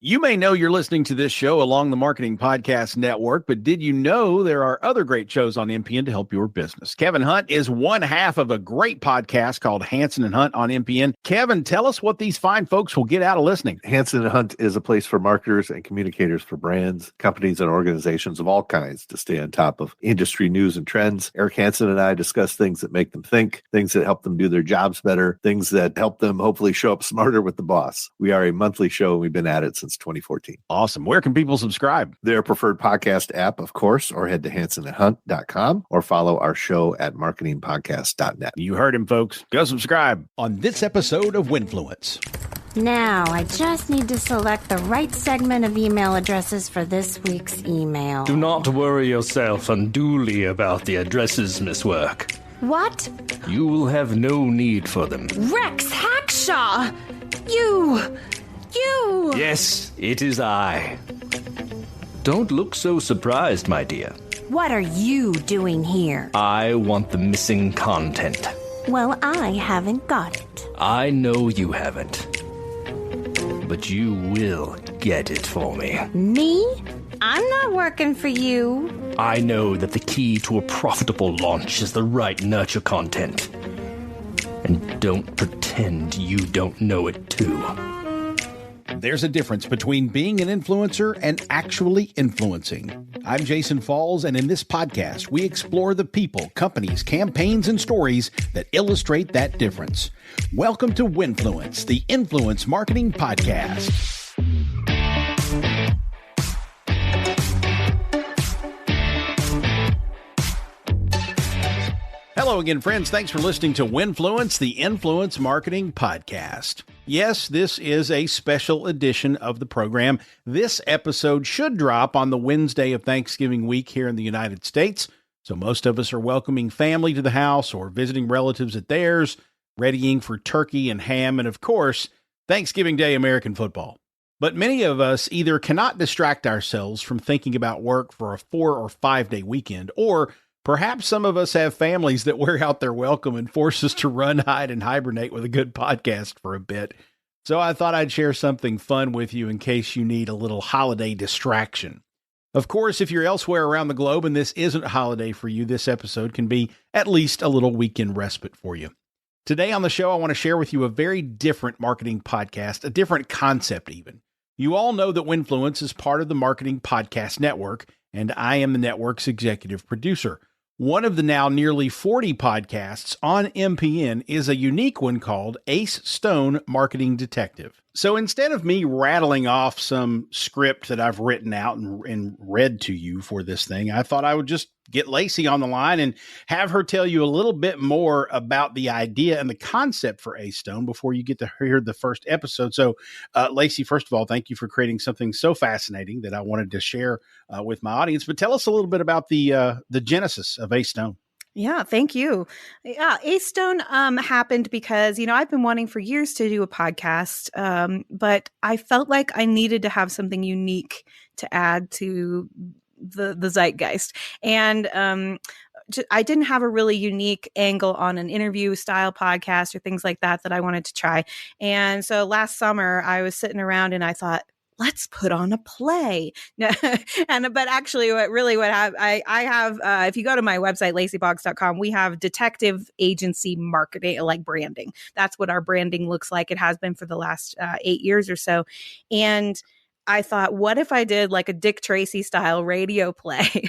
You may know you're listening to this show along the Marketing Podcast Network, but did you know there are other great shows on MPN to help your business? Kevin Hunt is one half of a great podcast called Hanson and Hunt on MPN. Kevin, tell us what these fine folks will get out of listening. Hanson and Hunt is a place for marketers and communicators for brands, companies, and organizations of all kinds to stay on top of industry news and trends. Eric Hanson and I discuss things that make them think, things that help them do their jobs better, things that help them hopefully show up smarter with the boss. We are a monthly show, and we've been at it since 2014. Awesome. Where can people subscribe? Their preferred podcast app, of course, or head to hansonandhunt.com or follow our show at marketingpodcast.net. You heard him, folks. Go subscribe on this episode of Winfluence. Now, I just need to select the right segment of email addresses for this week's email. Do not worry yourself unduly about the addresses, Miss Work. What? You will have no need for them. Rex Hackshaw! You! Yes, it is I. Don't look so surprised, my dear. What are you doing here? I want the missing content. Well, I haven't got it. I know you haven't. But you will get it for me. Me? I'm not working for you. I know that the key to a profitable launch is the right nurture content. And don't pretend you don't know it too. There's a difference between being an influencer and actually influencing. I'm Jason Falls, and in this podcast, we explore the people, companies, campaigns, and stories that illustrate that difference. Welcome to Winfluence, the Influence Marketing Podcast. Hello again, friends. Thanks for listening to Winfluence, the Influence Marketing Podcast. Yes, this is a special edition of the program. This episode should drop on the Wednesday of Thanksgiving week here in the United States. So most of us are welcoming family to the house or visiting relatives at theirs, readying for turkey and ham, and of course, Thanksgiving Day American football. But many of us either cannot distract ourselves from thinking about work for a 4 or 5 day weekend, or perhaps some of us have families that wear out their welcome and force us to run, hide, and hibernate with a good podcast for a bit. So I thought I'd share something fun with you in case you need a little holiday distraction. Of course, if you're elsewhere around the globe and this isn't a holiday for you, this episode can be at least a little weekend respite for you. Today on the show, I want to share with you a very different marketing podcast, a different concept even. You all know that Winfluence is part of the Marketing Podcast Network, and I am the network's executive producer. One of the now nearly 40 podcasts on MPN is a unique one called Ace Stone Marketing Detective. So instead of me rattling off some script that I've written out and read to you for this thing, I thought I would just get Lacey on the line and have her tell you a little bit more about the idea and the concept for Ace Stone before you get to hear the first episode. So, Lacey, first of all, thank you for creating something so fascinating that I wanted to share with my audience. But tell us a little bit about the genesis of Ace Stone. Yeah, thank you. Yeah, Ace Stone happened because, I've been wanting for years to do a podcast, but I felt like I needed to have something unique to add to the zeitgeist. And I didn't have a really unique angle on an interview style podcast or things like that I wanted to try. And so last summer I was sitting around and I thought, let's put on a play. But actually I have, if you go to my website, laceybox.com, we have detective agency marketing, like branding. That's what our branding looks like. It has been for the last 8 years or so. And I thought, what if I did like a Dick Tracy style radio play?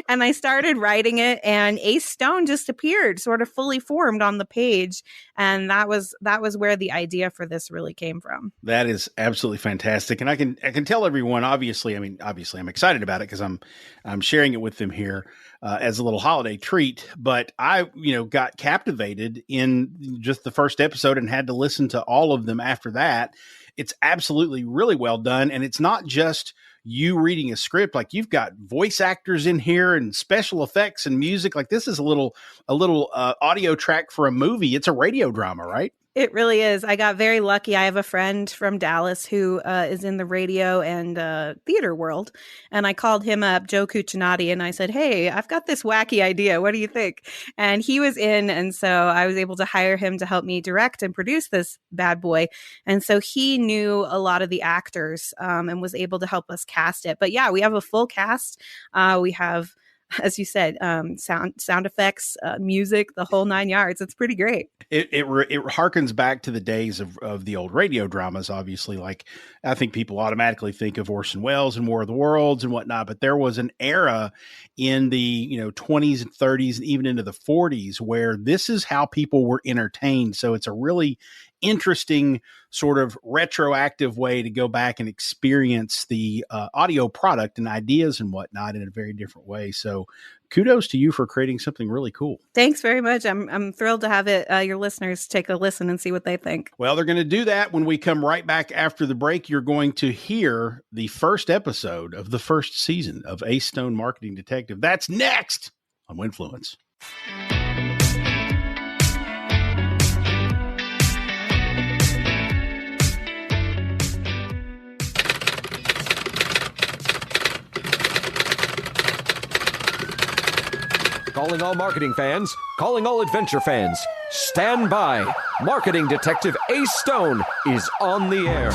And I started writing it, and Ace Stone just appeared, sort of fully formed on the page. And that was where the idea for this really came from. That is absolutely fantastic. And I can tell everyone, obviously I'm excited about it because I'm sharing it with them here as a little holiday treat. But I, got captivated in just the first episode and had to listen to all of them after that. It's absolutely really well done. And it's not just you reading a script. Like, you've got voice actors in here and special effects and music. Like, this is a little audio track for a movie. It's a radio drama, right? It really is. I got very lucky. I have a friend from Dallas who is in the radio and theater world. And I called him up, Joe Cuccinati, and I said, hey, I've got this wacky idea. What do you think? And he was in. And so I was able to hire him to help me direct and produce this bad boy. And so he knew a lot of the actors and was able to help us cast it. But yeah, we have a full cast. We have, as you said, sound effects, music, the whole 9 yards. It's pretty great. It harkens back to the days of the old radio dramas, obviously. Like, I think people automatically think of Orson Welles and War of the Worlds and whatnot, but there was an era in the 20s and 30s and even into the 40s where this is how people were entertained. So it's a really interesting sort of retroactive way to go back and experience the audio product and ideas and whatnot in a very different way. So kudos to you for creating something really cool. Thanks very much. I'm thrilled to have it. Your listeners take a listen and see what they think. Well, they're going to do that when we come right back after the break. You're going to hear the first episode of the first season of Ace Stone Marketing Detective. That's next on Winfluence. Calling all marketing fans, calling all adventure fans. Stand by. Marketing Detective Ace Stone is on the air.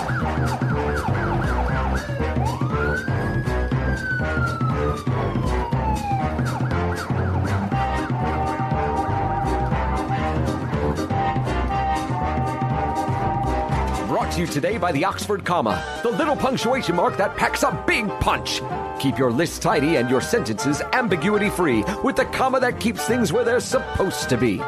Brought to you today by the Oxford comma, the little punctuation mark that packs a big punch. Keep your lists tidy and your sentences ambiguity-free with the comma that keeps things where they're supposed to be.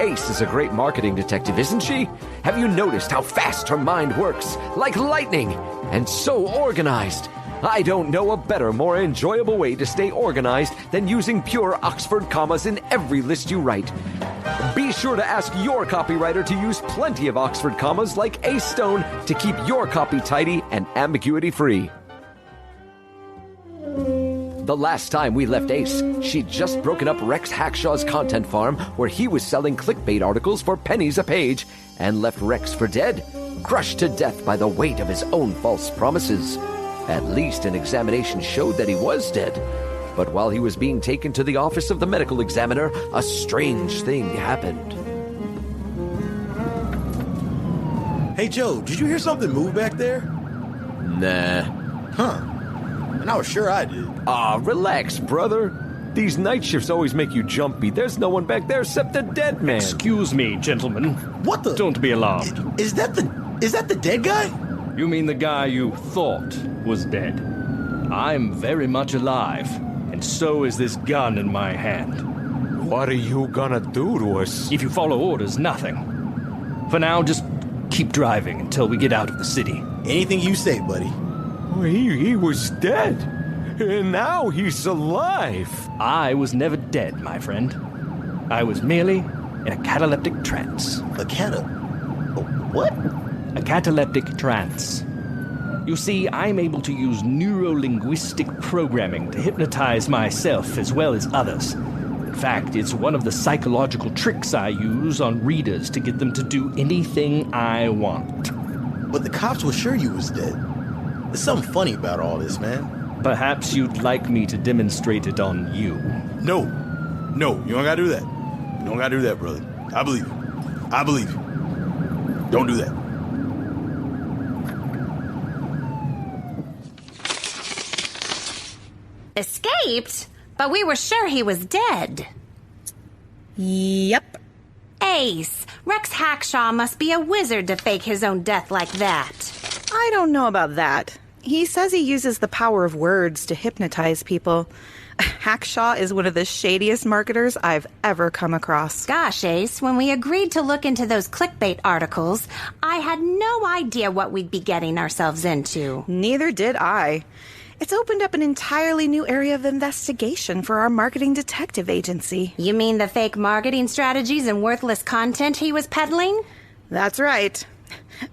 Ace is a great marketing detective, isn't she? Have you noticed how fast her mind works? Like lightning, and so organized. I don't know a better, more enjoyable way to stay organized than using pure Oxford commas in every list you write. Be sure to ask your copywriter to use plenty of Oxford commas like Ace Stone to keep your copy tidy and ambiguity-free. The last time we left Ace, she'd just broken up Rex Hackshaw's content farm where he was selling clickbait articles for pennies a page and left Rex for dead, crushed to death by the weight of his own false promises. At least an examination showed that he was dead. But while he was being taken to the office of the medical examiner, a strange thing happened. Hey, Joe, did you hear something move back there? Nah. Huh. And I was sure I did. Relax, brother. These night shifts always make you jumpy. There's no one back there except the dead man. Excuse me, gentlemen. What the? Don't be alarmed. Is that the dead guy? You mean the guy you thought was dead? I'm very much alive, and so is this gun in my hand. What are you gonna do to us? If you follow orders, nothing. For now, just keep driving until we get out of the city. Anything you say, buddy. He was dead, and now he's alive. I was never dead, my friend. I was merely in a cataleptic trance. What? A cataleptic trance. You see, I'm able to use neuro-linguistic programming to hypnotize myself as well as others. In fact, it's one of the psychological tricks I use on readers to get them to do anything I want. But the cops were sure you was dead. There's something funny about all this, man. Perhaps you'd like me to demonstrate it on you. No, you don't gotta do that. You don't gotta do that, brother. I believe you. Don't do that. Escaped? But we were sure he was dead. Yep. Ace, Rex Hackshaw must be a wizard to fake his own death like that. I don't know about that. He says he uses the power of words to hypnotize people. Hackshaw is one of the shadiest marketers I've ever come across. Gosh, Ace, when we agreed to look into those clickbait articles, I had no idea what we'd be getting ourselves into. Neither did I. It's opened up an entirely new area of investigation for our marketing detective agency. You mean the fake marketing strategies and worthless content he was peddling? That's right.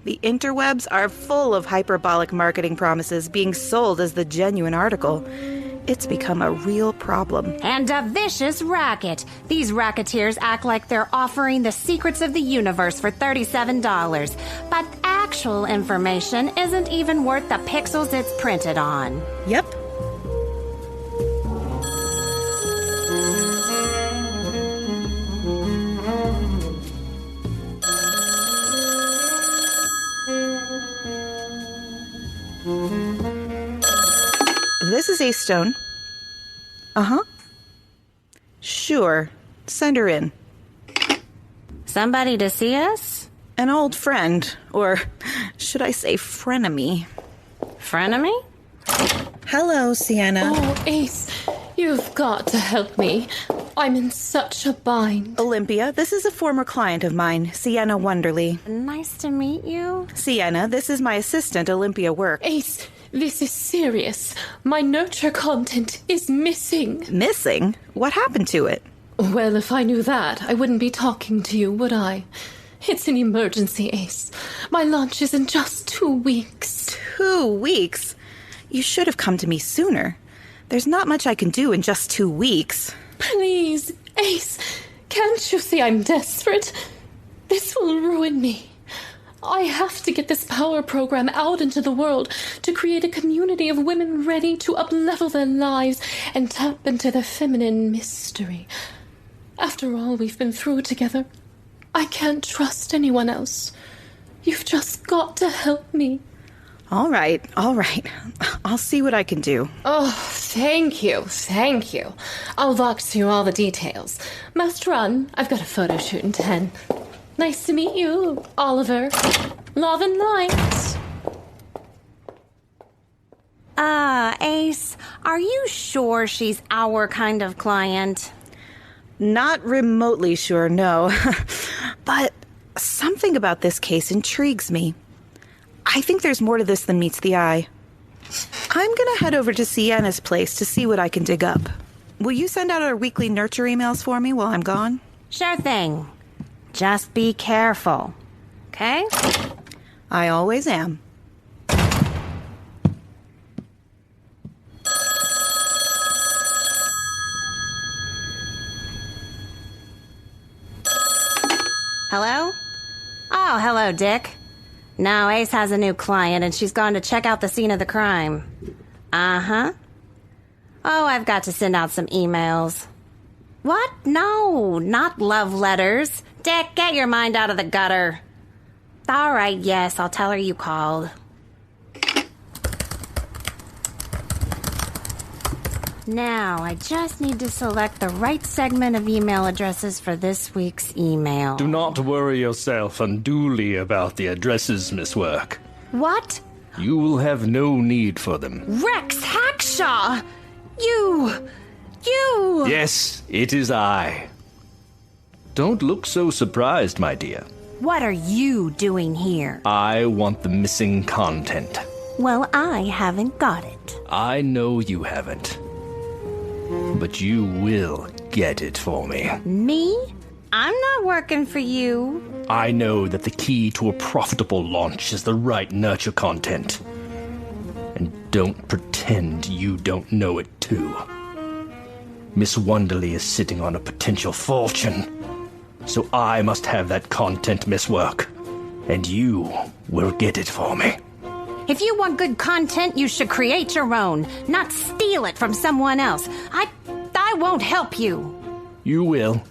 The interwebs are full of hyperbolic marketing promises being sold as the genuine article. It's become a real problem. And a vicious racket. These racketeers act like they're offering the secrets of the universe for $37. But actual information isn't even worth the pixels it's printed on. Yep. This is Ace Stone. Uh-huh. Sure. Send her in. Somebody to see us? An old friend, or should I say frenemy. Frenemy? Hello, Sienna. Oh, Ace, you've got to help me. I'm in such a bind. Olympia, this is a former client of mine, Sienna Wonderly. Nice to meet you. Sienna, this is my assistant, Olympia Work. Ace, this is serious. My nurture content is missing. Missing? What happened to it? Well, if I knew that, I wouldn't be talking to you, would I? It's an emergency, Ace. My launch is in just 2 weeks. 2 weeks? You should have come to me sooner. There's not much I can do in just 2 weeks. Please, Ace, can't you see I'm desperate? This will ruin me. I have to get this power program out into the world to create a community of women ready to uplevel their lives and tap into their feminine mystery. After all we've been through together, I can't trust anyone else. You've just got to help me. All right. I'll see what I can do. Oh, thank you. I'll box you all the details. Must run. I've got a photo shoot in 10. Nice to meet you, Oliver. Love and light. Ace, are you sure she's our kind of client? Not remotely sure, no. But something about this case intrigues me. I think there's more to this than meets the eye. I'm gonna head over to Sienna's place to see what I can dig up. Will you send out our weekly nurture emails for me while I'm gone? Sure thing. Just be careful. Okay? I always am. Hello? Oh, hello, Dick. No, Ace has a new client, and she's gone to check out the scene of the crime. Uh-huh. Oh, I've got to send out some emails. What? No, not love letters. Dick, get your mind out of the gutter. All right, yes, I'll tell her you called. Now, I just need to select the right segment of email addresses for this week's email. Do not worry yourself unduly about the addresses, Miss Work. What? You will have no need for them. Rex Hackshaw! You! Yes, it is I. Don't look so surprised, my dear. What are you doing here? I want the missing content. Well, I haven't got it. I know you haven't. But you will get it for me. Me? I'm not working for you. I know that the key to a profitable launch is the right nurture content. And don't pretend you don't know it too. Miss Wonderly is sitting on a potential fortune. So I must have that content, Miss Work. And you will get it for me. If you want good content, you should create your own, not steal it from someone else. I won't help you. You will.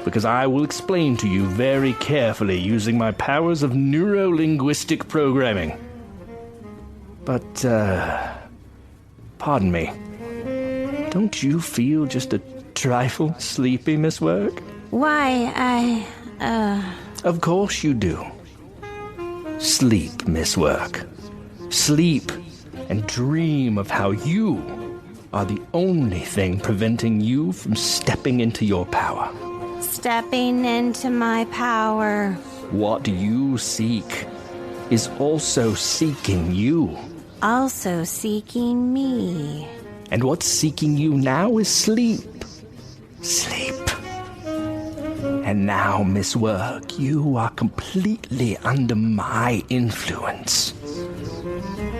Because I will explain to you very carefully using my powers of neuro-linguistic programming. But, pardon me. Don't you feel just a trifle sleepy, Miss Work? Why, Of course you do. Sleep, Miss Work. Sleep and dream of how you are the only thing preventing you from stepping into your power. Stepping into my power. What you seek is also seeking you. Also seeking me. And what's seeking you now is sleep. Sleep. And now, Miss Work, you are completely under my influence.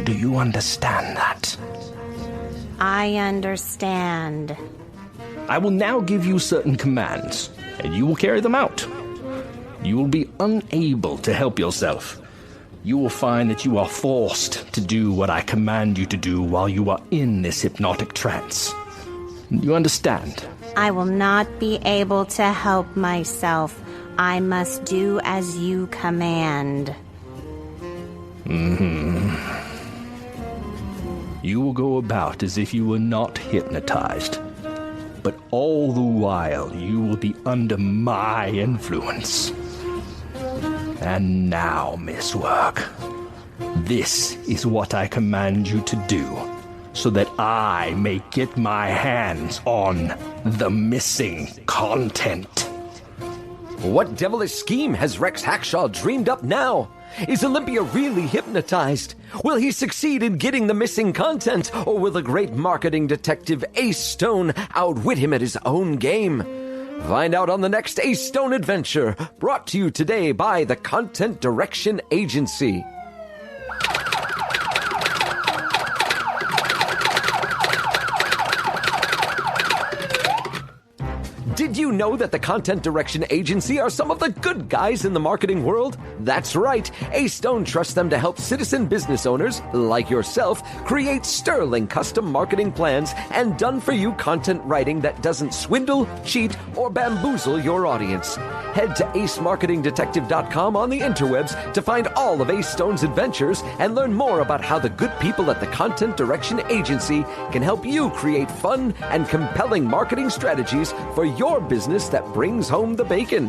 Do you understand that? I understand. I will now give you certain commands, and you will carry them out. You will be unable to help yourself. You will find that you are forced to do what I command you to do while you are in this hypnotic trance. You understand? I will not be able to help myself. I must do as you command. You will go about as if you were not hypnotized. But all the while, you will be under my influence. And now, Miss Work, this is what I command you to do, so that I may get my hands on the missing content. What devilish scheme has Rex Hackshaw dreamed up now? Is Olympia really hypnotized? Will he succeed in getting the missing content, or will the great marketing detective Ace Stone outwit him at his own game? Find out on the next Ace Stone adventure, brought to you today by the Content Direction Agency. Did you know that the Content Direction Agency are some of the good guys in the marketing world? That's right. Ace Stone trusts them to help citizen business owners, like yourself, create sterling custom marketing plans and done-for-you content writing that doesn't swindle, cheat, or bamboozle your audience. Head to acemarketingdetective.com on the interwebs to find all of Ace Stone's adventures and learn more about how the good people at the Content Direction Agency can help you create fun and compelling marketing strategies for your business that brings home the bacon.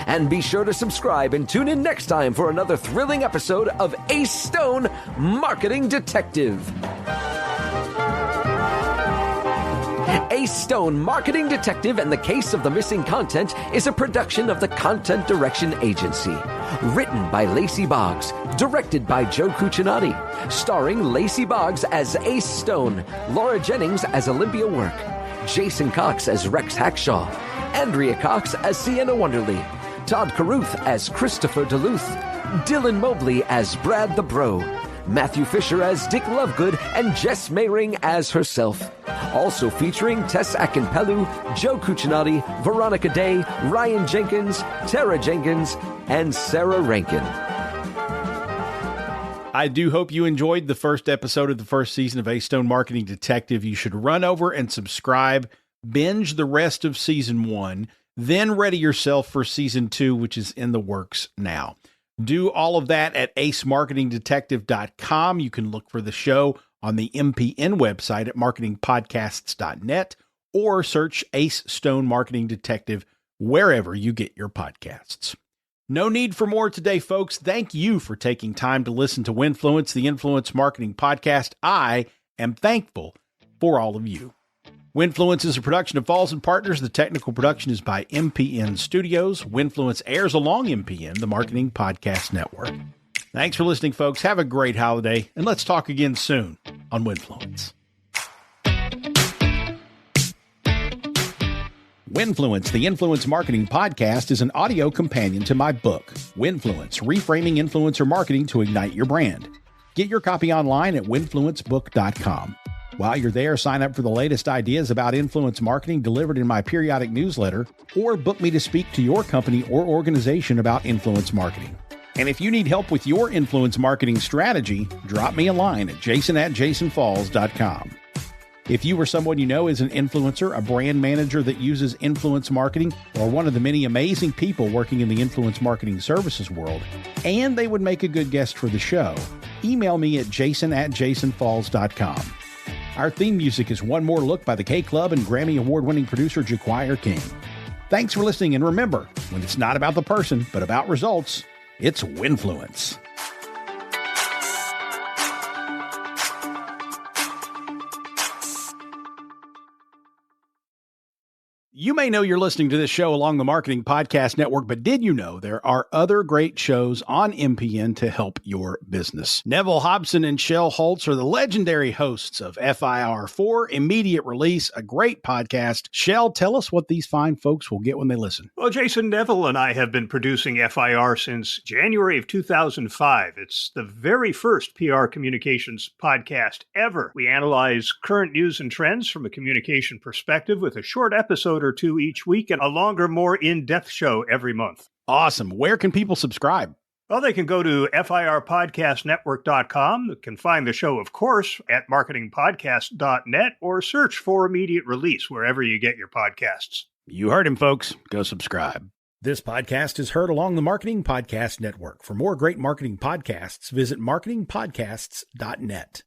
And be sure to subscribe and tune in next time for another thrilling episode of Ace Stone Marketing Detective. Ace Stone Marketing Detective and the Case of the Missing Content is a production of the Content Direction Agency. Written by Lacey Boggs, directed by Joe Cuccinati, starring Lacey Boggs as Ace Stone, Laura Jennings as Olympia Work, Jason Cox as Rex Hackshaw, Andrea Cox as Sienna Wonderly, Todd Caruth as Christopher Duluth, Dylan Mobley as Brad the Bro, Matthew Fisher as Dick Lovegood, and Jess Mayring as herself. Also featuring Tess Akinpelu, Joe Cuccinati, Veronica Day, Ryan Jenkins, Tara Jenkins, and Sarah Rankin. I do hope you enjoyed the first episode of the first season of Ace Stone Marketing Detective. You should run over and subscribe, binge the rest of season 1, then ready yourself for season 2, which is in the works now. Do all of that at acemarketingdetective.com. You can look for the show on the MPN website at marketingpodcasts.net or search Ace Stone Marketing Detective wherever you get your podcasts. No need for more today, folks. Thank you for taking time to listen to Winfluence, the Influence Marketing Podcast. I am thankful for all of you. Winfluence is a production of Falls & Partners. The technical production is by MPN Studios. Winfluence airs along MPN, the Marketing Podcast Network. Thanks for listening, folks. Have a great holiday, and let's talk again soon on Winfluence. Winfluence, the Influence Marketing Podcast, is an audio companion to my book, Winfluence, Reframing Influencer Marketing to Ignite Your Brand. Get your copy online at winfluencebook.com. While you're there, sign up for the latest ideas about influence marketing delivered in my periodic newsletter, or book me to speak to your company or organization about influence marketing. And if you need help with your influence marketing strategy, drop me a line at jason@jasonfalls.com. If you or someone you know is an influencer, a brand manager that uses influence marketing, or one of the many amazing people working in the influence marketing services world, and they would make a good guest for the show, email me at jason@jasonfalls.com. Our theme music is One More Look by the K-Club and Grammy Award-winning producer Jaquire King. Thanks for listening, and remember, when it's not about the person, but about results, it's Winfluence. You may know you're listening to this show along the Marketing Podcast Network, but did you know there are other great shows on MPN to help your business? Neville Hobson and Shell Holtz are the legendary hosts of FIR4, Immediate Release, a great podcast. Shell, tell us what these fine folks will get when they listen. Well, Jason, Neville and I have been producing FIR since January of 2005. It's the very first PR communications podcast ever. We analyze current news and trends from a communication perspective with a short episode or two each week and a longer, more in-depth show every month. Awesome. Where can people subscribe? Well, they can go to firpodcastnetwork.com. They can find the show, of course, at marketingpodcast.net or search for Immediate Release wherever you get your podcasts. You heard him, folks. Go subscribe. This podcast is heard along the Marketing Podcast Network. For more great marketing podcasts, visit marketingpodcasts.net.